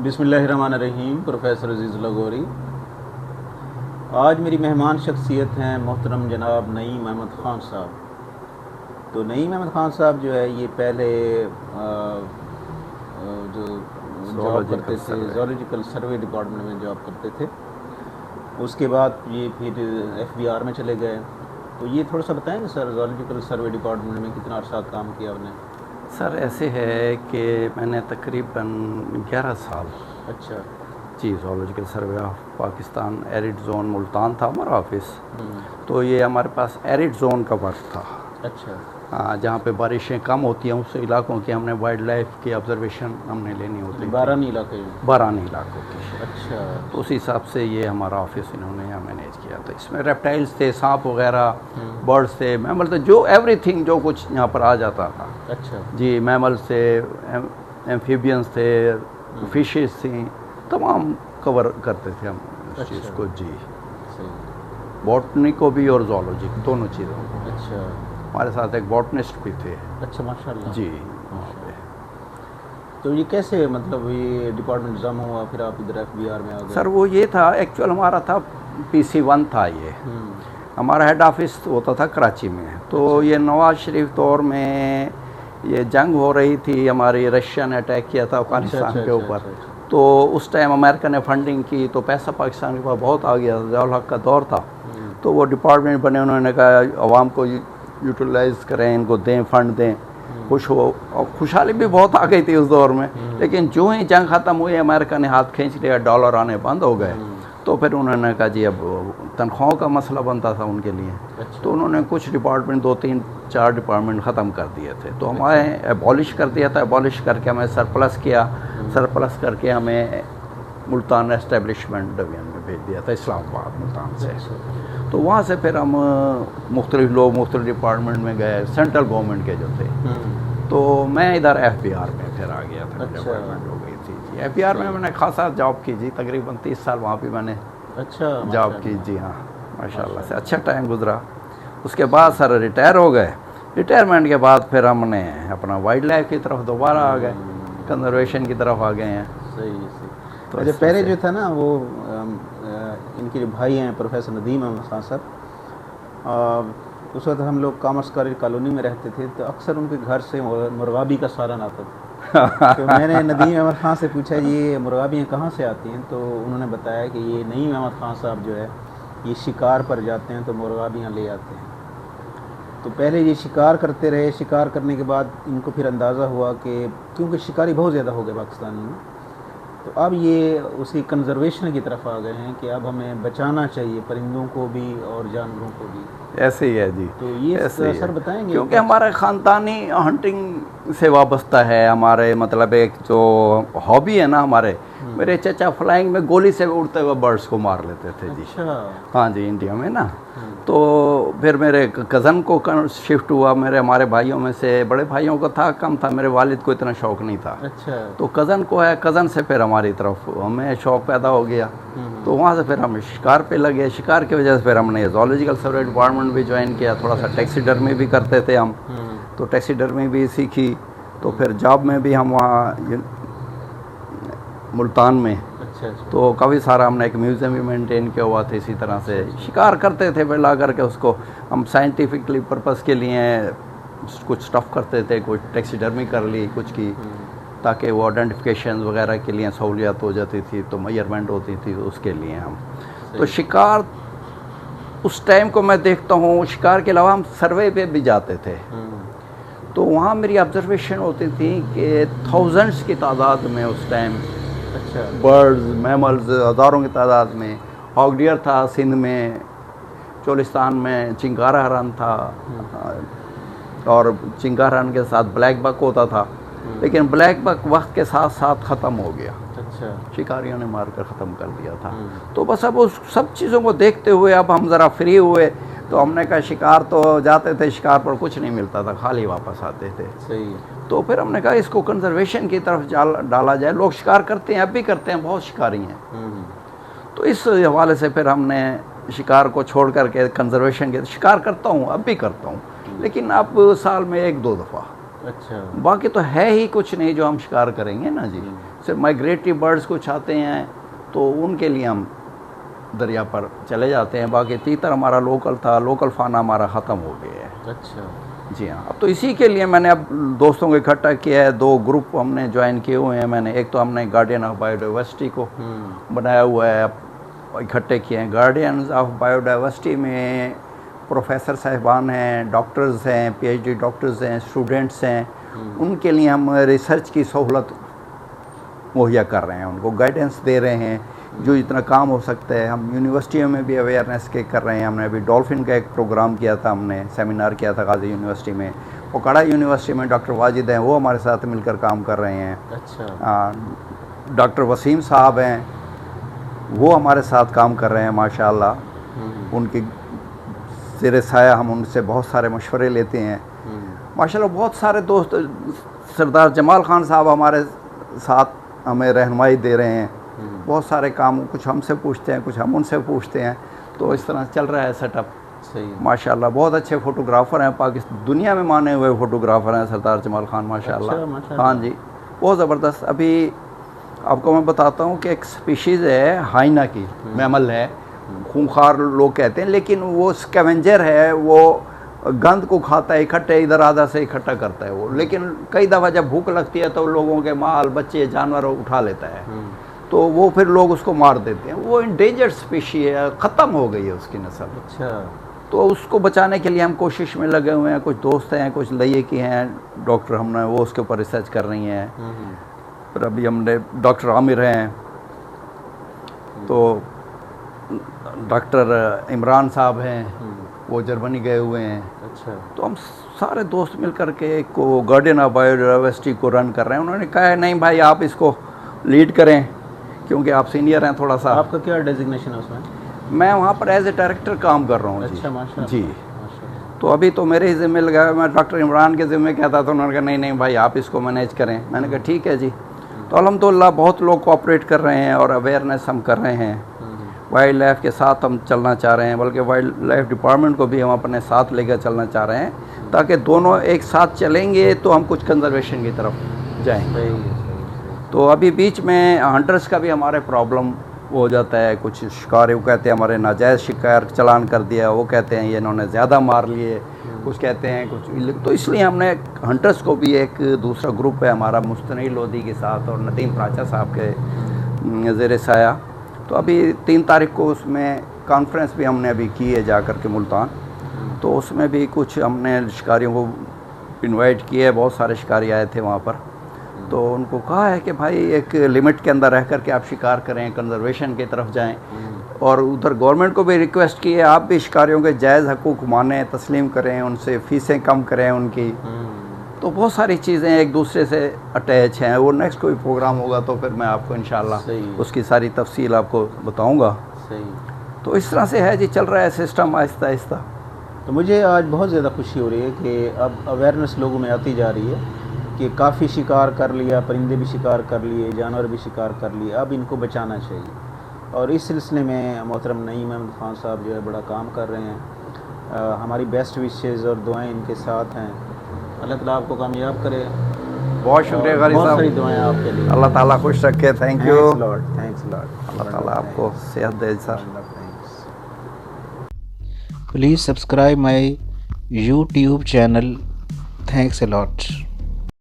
بسم اللہ الرحمن الرحیم۔ پروفیسر عزیز اللہ غوری۔ آج میری مہمان شخصیت ہیں محترم جناب نعیم احمد خان صاحب۔ تو نعیم احمد خان صاحب جو ہے یہ پہلے جو جاب کرتے تھے زولوجیکل سروے ڈپارٹمنٹ میں جاب کرتے تھے، اس کے بعد یہ پھر FBR میں چلے گئے۔ تو یہ تھوڑا سا بتائیں گے سر، زولوجیکل سروے ڈپارٹمنٹ میں کتنا عرصہ کام کیا آپ نے؟ سر ایسے ہے کہ میں نے تقریباً 11 سال اچھا جی zoological survey of Pakistan arid zone Multan تھا ہمارا آفس۔ تو یہ ہمارے پاس ایرڈ زون کا ورک تھا، اچھا جہاں پہ بارشیں کم ہوتی ہیں اس علاقوں کی ہم نے وائلڈ لائف کی آبزرویشن ہم نے لینی ہوتی ہے، بارانی علاقے میں۔ بارانی علاقوں کی۔ اچھا، تو اس حساب سے یہ ہمارا آفس انہوں نے یہاں مینیج کیا تھا۔ اس میں ریپٹائلز تھے، سانپ وغیرہ، برڈز تھے، میمل تھے، جو ایوری تھنگ جو کچھ یہاں پر آ جاتا تھا۔ اچھا جی میمل سے ایمفیبینس تھے، فشز تھیں، تمام کور کرتے تھے ہم اس چیز کو۔ جی صحیح، بوٹنی کو بھی اور زولوجی دونوں چیزوں کو۔ اچھا ہمارے ساتھ ایک بوٹنسٹ بھی تھے۔ اچھا، ماشاء اللہ۔ جی تو یہ کیسے مطلب یہ ڈپارٹمنٹ جام ہوا پھر آپ ادھر FBR میں آ گئے؟ سر وہ یہ تھا، ایکچوئل ہمارا تھا PC1 تھا، یہ ہمارا ہیڈ آفس ہوتا تھا کراچی میں۔ تو یہ نواز شریف دور میں یہ جنگ ہو رہی تھی، ہماری رشیا نے اٹیک کیا تھا افغانستان کے اوپر۔ تو اس ٹائم امریکہ نے فنڈنگ کی تو پیسہ پاکستان کے پاس بہت آ گیا، ضیاء الحق کا دور تھا۔ تو وہ ڈپارٹمنٹ بنے، انہوں نے کہا عوام کو یوٹیلائز کریں، ان کو دیں، فنڈ دیں، خوش ہو۔ اور خوشحالی بھی بہت آ گئی تھی اس دور میں، لیکن جو ہی جنگ ختم ہوئی امریکہ نے ہاتھ کھینچ لیا، ڈالر آنے بند ہو گئے۔ تو پھر انہوں نے کہا جی اب تنخواہوں کا مسئلہ بنتا تھا ان کے لیے۔ تو انہوں نے کچھ ڈپارٹمنٹ 2 3 4 ڈپارٹمنٹ ختم کر دیے تھے۔ تو ہمارے ایبالش کر دیا تھا، ایبالش کر کے ہمیں سرپلس کیا، سرپلس کر کے ہمیں ملتان اسٹیبلشمنٹ ڈویژن میں بھیج دیا تھا، اسلام آباد ملتان سے۔ تو وہاں سے پھر ہم مختلف لوگ مختلف ڈپارٹمنٹ میں گئے، سینٹرل گورنمنٹ کے جو تھے۔ تو میں ادھر FBR میں پھر آ گیا تھا، میری اپائنٹمنٹ ہو گئی تھی۔ جی FBR میں نے خاصا جاب کی، جی تقریباً 30 سال وہاں پہ میں نے جاب کی۔ جی ہاں، ماشاء اللہ سے اچھا ٹائم گزرا۔ اس کے بعد سر ریٹائر ہو گئے۔ ریٹائرمنٹ کے بعد پھر ہم نے اپنا وائلڈ لائف کی طرف دوبارہ آ گئے، کنزرویشن کی طرف آ گئے ہیں۔ صحیح۔ تو پہلے جو تھا نا وہ ان کے جو بھائی ہیں پروفیسر ندیم احمد خان صاحب، اس وقت ہم لوگ کامرس کالونی میں رہتے تھے، تو اکثر ان کے گھر سے مرغابی کا سالن آتا تھا۔ تو میں نے ندیم احمد خان سے پوچھا یہ مرغابیاں کہاں سے آتی ہیں؟ تو انہوں نے بتایا کہ یہ نعیم احمد خان صاحب جو ہے یہ شکار پر جاتے ہیں تو مرغابیاں لے آتے ہیں۔ تو پہلے یہ شکار کرتے رہے، شکار کرنے کے بعد ان کو پھر اندازہ ہوا کہ کیونکہ شکاری بہت زیادہ ہو گئے پاکستان میں، تو اب یہ اسی کنزرویشن کی طرف آ گئے ہیں کہ اب ہمیں بچانا چاہیے پرندوں کو بھی اور جانوروں کو بھی۔ ایسے ہی ہے جی، تو یہ سر بتائیں گے؟ کیونکہ ہمارا خاندانی ہنٹنگ سے وابستہ ہے، ہمارے مطلب ایک جو ہابی ہے نا ہمارے، میرے چچا فلائنگ میں گولی سے اڑتے ہوئے برڈس کو مار لیتے تھے جی۔ ہاں جی، انڈیا میں نا۔ تو پھر میرے کزن کو شفٹ ہوا، ہمارے بھائیوں میں سے بڑے بھائیوں کو تھا، کم تھا، میرے والد کو اتنا شوق نہیں تھا۔ تو کزن کو ہے، کزن سے پھر ہماری طرف ہمیں شوق پیدا ہو گیا۔ تو وہاں سے پھر ہم شکار پہ لگے، شکار کی وجہ سے پھر ہم نے زولوجیکل سروے ڈپارٹمنٹ بھی جوائن کیا، تھوڑا سا ٹیکسی ڈرمی بھی کرتے تھے ہم، تو ٹیکسی ڈرمی بھی سیکھی۔ تو پھر جاب میں بھی ہم وہاں ملتان میں، تو کافی سارا ہم نے ایک میوزیم بھی مینٹین کیا ہوا تھا۔ اسی طرح سے شکار کرتے تھے، پھر لا کر کے اس کو ہم سائنٹیفکلی پرپس کے لیے کچھ اسٹف کرتے تھے، کچھ ٹیکسی ڈرمی کر لی، کچھ کی، تاکہ وہ آئیڈینٹیفیکیشن وغیرہ کے لیے سہولیات ہو جاتی تھی، تو میئرمنٹ ہوتی تھی، تو اس کے لیے ہم تو شکار اس ٹائم کو میں دیکھتا ہوں۔ شکار کے علاوہ ہم سروے پہ بھی جاتے تھے، تو وہاں میری آبزرویشن ہوتی تھی کہ تھاؤزنڈس کی تعداد میں اس ٹائم برڈز، میملز ہزاروں کی تعداد میں، ہاگ ڈیئر تھا سندھ میں، چولستان میں چنگارا ہرن تھا، اور چنگارا ہرن کے ساتھ بلیک بک ہوتا تھا، لیکن بلیک بک وقت کے ساتھ ساتھ ختم ہو گیا، شکاریوں نے مار کر ختم کر دیا تھا۔ تو بس اب اس سب چیزوں کو دیکھتے ہوئے اب ہم ذرا فری ہوئے، تو ہم نے کہا شکار تو جاتے تھے، شکار پر کچھ نہیں ملتا تھا، خالی واپس آتے تھے۔ تو پھر ہم نے کہا اس کو کنزرویشن کی طرف ڈالا جائے، لوگ شکار کرتے ہیں، اب بھی کرتے ہیں، بہت شکاری ہیں۔ تو اس حوالے سے پھر ہم نے شکار کو چھوڑ کر کے کنزرویشن کے شکار کرتا ہوں، اب بھی کرتا ہوں، لیکن اب سال میں 1 2 دفعہ اچھا باقی تو ہے ہی کچھ نہیں جو ہم شکار کریں گے نا جی. صرف مائگریٹری برڈز کچھ آتے ہیں تو ان کے لیے ہم دریا پر چلے جاتے ہیں. باقی تیتر ہمارا لوکل تھا, لوکل فانا ہمارا ختم ہو گیا ہے. اچھا جی ہاں. اب تو اسی کے لیے میں نے اب دوستوں کو اکٹھا کیا ہے. 2 گروپ ہم نے جوائن کیے ہوئے ہیں. میں نے ایک تو ہم نے گارڈین آف بایو ڈائیورسٹی کو بنایا ہوا ہے, اب اکٹھے کیے ہیں. گارڈینز آف بایو ڈائیورسٹی میں پروفیسر صاحبان ہیں, ڈاکٹرز ہیں, پی ایچ ڈی ڈاکٹرز ہیں, اسٹوڈنٹس ہیں. ان کے لیے ہم ریسرچ کی سہولت مہیا کر رہے ہیں, ان کو گائیڈنس دے رہے ہیں جو جتنا کام ہو سکتا ہے. ہم یونیورسٹیوں میں بھی اویئرنیس کے کر رہے ہیں. ہم نے ابھی ڈولفن کا ایک پروگرام کیا تھا, ہم نے سیمینار کیا تھا غازی یونیورسٹی میں. پوکاڑا یونیورسٹی میں ڈاکٹر واجد ہیں, وہ ہمارے ساتھ مل کر کام کر رہے ہیں. اچھا. ڈاکٹر وسیم صاحب ہیں, وہ ہمارے ساتھ کام کر رہے ہیں ماشاء اللہ. ان کی زیر سایہ ہم ان سے بہت سارے مشورے لیتے ہیں ماشاء اللہ. بہت سارے دوست, سردار جمال خان صاحب ہمارے ساتھ ہمیں رہنمائی دے رہے ہیں. بہت سارے کام کچھ ہم سے پوچھتے ہیں, کچھ ہم ان سے پوچھتے ہیں. تو اس طرح چل رہا ہے سیٹ اپ. ماشاء اللہ بہت اچھے فوٹوگرافر ہیں, پاکستان دنیا میں مانے ہوئے فوٹوگرافر ہیں سردار جمال خان ماشاء اللہ. ہاں جی بہت زبردست. ابھی آپ کو میں بتاتا ہوں کہ ایک سپیشیز ہے ہائنا کی, میمل ہے, خونخوار لوگ کہتے ہیں, لیکن وہ اسکیونجر ہے. وہ گند کو کھاتا ہے, اکٹھے ادھر آدھا سے اکٹھا کرتا ہے وہ. لیکن کئی دفعہ جب بھوک لگتی ہے تو لوگوں کے مال بچے جانور اٹھا لیتا ہے, تو وہ پھر لوگ اس کو مار دیتے ہیں. وہ انڈینجرڈ اسپیشی ہے, ختم ہو گئی ہے اس کی نسل. اچھا. تو اس کو بچانے کے لیے ہم کوشش میں لگے ہوئے ہیں. کچھ دوست ہیں, کچھ لئے کی ہیں ڈاکٹر, ہم نے وہ اس کے اوپر ریسرچ کر رہی ہیں. پھر ابھی ہم نے ڈاکٹر عامر ہیں, تو ڈاکٹر عمران صاحب ہیں, وہ جرمنی گئے ہوئے ہیں. اچھا. تو ہم سارے دوست مل کر کے کو گارڈین آف بایو ڈائیورسٹی کو رن کر رہے ہیں. انہوں نے کہا ہے نہیں بھائی آپ اس کو لیڈ کریں کیونکہ آپ سینئر ہیں تھوڑا سا. آپ کا کیا ڈیزگنیشن ہے اس میں؟ میں وہاں پر ایز اے ڈائریکٹر کام کر رہا ہوں. اچھا ماشاء اللہ. جی تو ابھی تو میرے ہی ذمہ لگا. میں ڈاکٹر عمران کے ذمہ کہتا تھا, انہوں نے کہا نہیں بھائی آپ اس کو مینیج کریں. میں نے کہا ٹھیک ہے جی. تو الحمدللہ بہت لوگ کوآپریٹ کر رہے ہیں اور اویئرنیس ہم کر رہے ہیں. وائلڈ لائف کے ساتھ ہم چلنا چاہ رہے ہیں, بلکہ وائلڈ لائف ڈپارٹمنٹ کو بھی ہم اپنے ساتھ لے کر چلنا چاہ رہے ہیں, تاکہ دونوں ایک ساتھ چلیں گے تو ہم کچھ کنزرویشن کی طرف جائیں گے. تو ابھی بیچ میں ہنٹرس کا بھی ہمارے پرابلم ہو جاتا ہے. کچھ شکار وہ کہتے ہیں ہمارے ناجائز شکار چلان کر دیا, وہ کہتے ہیں یہ انہوں نے زیادہ مار لیے, کچھ کہتے ہیں کچھ. تو اس لیے ہم نے ہنٹرس کو بھی, ایک دوسرا گروپ ہے ہمارا مستنی لودھی کے ساتھ اور ندیم پراچا صاحب کے زیر سایہ. تو ابھی 3 تاریخ کو اس میں کانفرنس بھی ہم نے ابھی کی ہے جا کر کے ملتان. تو اس میں بھی کچھ ہم نے شکاریوں کو انوائٹ کیا ہے. بہت سارے شکاری آئے تھے وہاں پر. تو ان کو کہا ہے کہ بھائی ایک لمٹ کے اندر رہ کر کے آپ شکار کریں, کنزرویشن کی طرف جائیں. اور ادھر گورنمنٹ کو بھی ریکویسٹ کی ہے آپ بھی شکاریوں کے جائز حقوق مانیں, تسلیم کریں, ان سے فیسیں کم کریں ان کی. تو بہت ساری چیزیں ایک دوسرے سے اٹیچ ہیں. وہ نیکسٹ کوئی پروگرام ہوگا تو پھر میں آپ کو انشاءاللہ اس کی ساری تفصیل آپ کو بتاؤں گا. تو اس طرح سے ہے جی, چل رہا ہے سسٹم آہستہ آہستہ. تو مجھے آج بہت زیادہ خوشی ہو رہی ہے کہ اب اویئرنیس لوگوں میں آتی جا رہی ہے کہ کافی شکار کر لیا, پرندے بھی شکار کر لیے, جانور بھی شکار کر لیے, اب ان کو بچانا چاہیے. اور اس سلسلے میں محترم نعیم احمد خان صاحب جو ہے بڑا کام کر رہے ہیں. ہماری بیسٹ وشز اور دعائیں ان کے ساتھ ہیں. اللہ تعالیٰ آپ کو کامیاب کرے. بہت شکریہ غازی صاحب, بہت ساری دعائیں آپ کے لیے. اللہ تعالیٰ خوش رکھے. Thank you. Thanks lot. اللہ تعالیٰ آپ کو صحت دے سر. Please subscribe my YouTube channel. Thanks a lot.